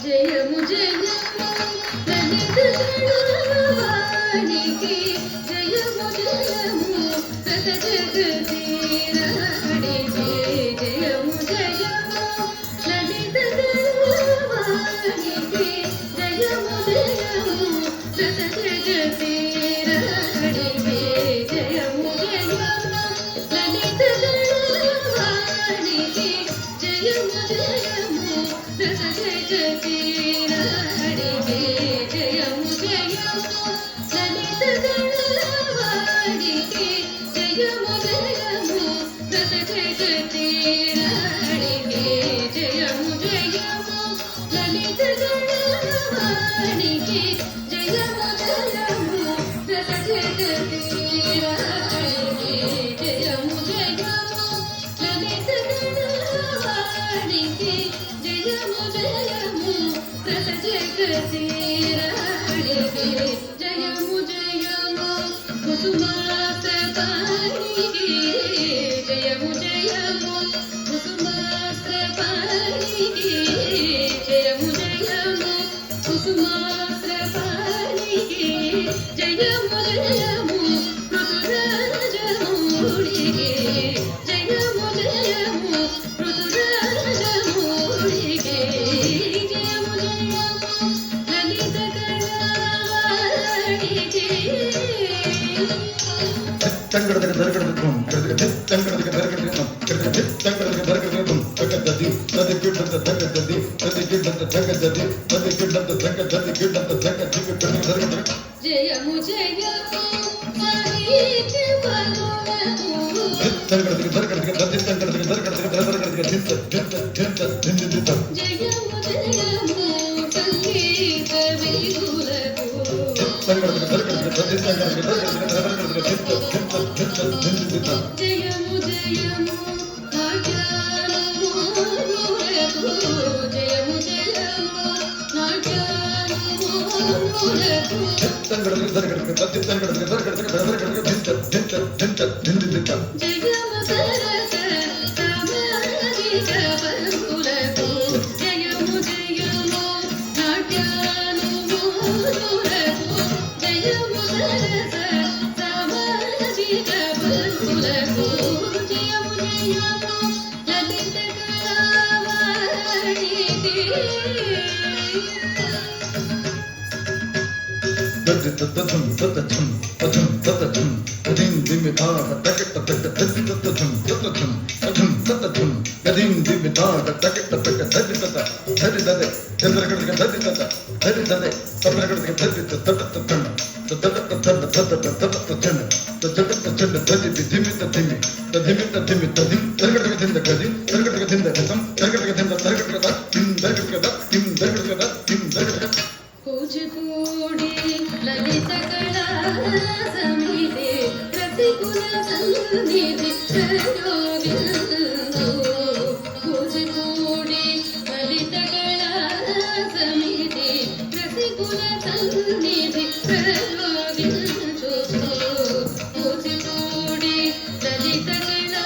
జయము జయము ತಂಗಡದ ದರಗಡದ ತಂಗಡದ ದರಗಡದ ತಂಗಡದ ದರಗಡದ ತಗದದಿ ತದಿ ಗಿಡ್ಡದ ತಗದದಿ ತದಿ ಗಿಡ್ಡದ ತಗದದಿ ತದಿ ಗಿಡ್ಡದ ತಗದದಿ ಗಿಡ್ಡದ ತಗದದಿ ದರಗಡದ ಜಯಮು ಜಯಮು ಸಾಹಿತ್ಯ ಬಲುವದು ತಂಗಡದ ದರಗಡದ ತದಿ ತಂಗಡದ ದರಗಡದ ದರಗಡದ ದಿಂತ ದಿಂತ ದಿಂತ ದಿಂತ ಜಯಮು ಜಯಮು ಸಂಗೀತ ವಿಗುಲದು ತಂಗಡದ ದರಗಡದ ತದಿ ತಂಗಡದ ದರಗಡದ ದರಗಡದ ದಿಂತ ದಿಂತ ದಿಂತ ದಿಂತ ಜಯಮು ಜಯಮು ನಾಟ್ಯಾನು ಮೂರದು ಜಯಮು ಜಯಮು ನಾಟ್ಯಾನು ಮೂರದು ತಂಗಡದ ದರಗಡದ ತದಿ ತಂಗಡದ ದರಗಡದ ದರಗಡದ ದಿಂತ ದಿಂತ ದಿಂತ ದಿಂತ ಜಯಮು ಸರಸ ಸಾಮಾಜಿಕ ಬಲುವದು ಜಯಮು ಜಯಮು ನಾಟ್ಯಾನು ಮೂರದು ಜಯಮು ಸರಸ ಸಾಮಾಜಿಕ ಬಲುವದು ಜಯಮು ಜಯಮು ಲಲಿತ ಕಲಾವಾಣಿಕೆ ತದಂ ತದಂ ತದಂ ತದಂ ತದಿಂ ದಿಮಿತಾಗ ತಕಟ ತಕ ತದಿ ತದಂ ತದಂ ತದಂ ತದಂ ತದಿಂ ದಿಮಿತಾಗ ತಕಟ ತಕ ತದಿ ತದ ತದಿ ತದೆ ಚಂದ್ರಗಡಗೆ ತದಿ ತದ ತದಿ ತದೆ ಚಂದ್ರಗಡಗೆ ತದಿ ತದ ತದಂ ತದ ತದ ತದ ತದ ತದಂ ತದ ತದ ತದಿ ದಿಮಿತ ದಿಮಿ ತದಿಮಿತ ದಿಮಿ ತದಿಂ ಚಂದ್ರಗಡಗೆ ತಿಂದ ಕದಿ ಚಂದ್ರಗಡಗೆ ತಿಂದ ಕದಂ ಚಂದ್ರಗಡಗೆ ತಿಂದ ಚಂದ್ರಗಡಗೆ ತಿಂ ಚಂದ್ರಗಡಗೆ ತಿಂ ಚಂದ್ರಗಡಗೆ ತಿಂ ಚಂದ್ರಗಡಗೆ ಕೂಚಿಪೂಡಿ ಲಲಿತ ಕಲಾ ಸಮಿತಿ ಪ್ರತಿಕುಲ ಸನ್ನಿಧಿ ಪ್ರಯೋಗಿಂದು ಕೂಚಿಪೂಡಿ ಲಲಿತ ಕಲಾ ಸಮಿತಿ ಪ್ರತಿಕುಲ ಸನ್ನಿಧಿ ಪ್ರಯೋಗಿಂದು ಕೂಚಿಪೂಡಿ ಲಲಿತ ಕಲಾ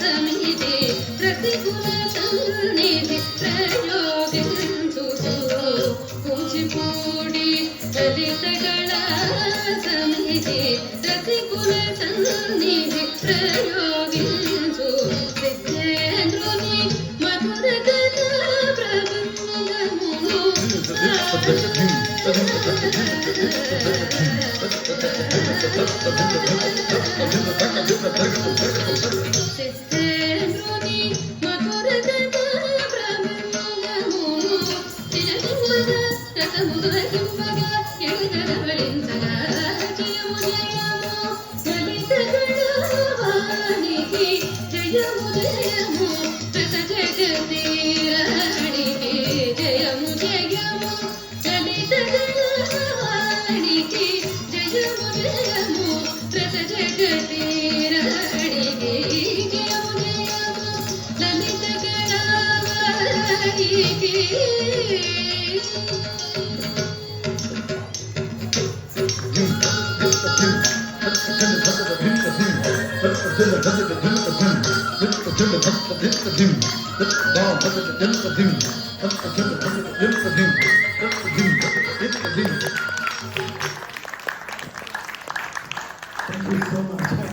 ಸಮಿತಿ ಪ್ರತಿಕುಲ ಸನ್ನಿಧಿ ಪ್ರಯೋಗಿಂದು ಕೂಚಿಪೂಡಿ ಲಲಿತ ಕಲಾ ಸಮಿತಿ ಪ್ರತಿಕುಲ ಸನ್ನಿಧಿ ಪ್ರಯೋಗಿಂಚು ಸಿದ್ಧೇಂದ್ರುನಿ ಮಧುರ ಕಥಾ ಪ್ರಬಂಧಮು ಸಿದ್ಧೇಂದ್ರುನಿ ಮಧುರ ಕಥಾ ಪ್ರಬಂಧಮು ತಿರಗುಮದ ರಸಮುದುರ ಕಿಂಬಗ ಎಳಿದರವಳಿಂದಗ ಜಯಮು ಜಯಮು ಲಲಿತ ಕಲಾವಾಣಿಕೆ ಜಯಮು ಜಯಮು ರಸ ಜಗದೀರಾಣಿಕೆ ಜಯಮು ಜಯಮು ಲಲಿತ ಕಲಾವಾಣಿಕೆ ಜಯಮು ಜಯಮು ರಸ ಜಗದೀರಾಣಿಕೆ ಜಯಮು ಜಯಮು ಲಲಿತ ಕಲಾವಾಣಿಕೆ dim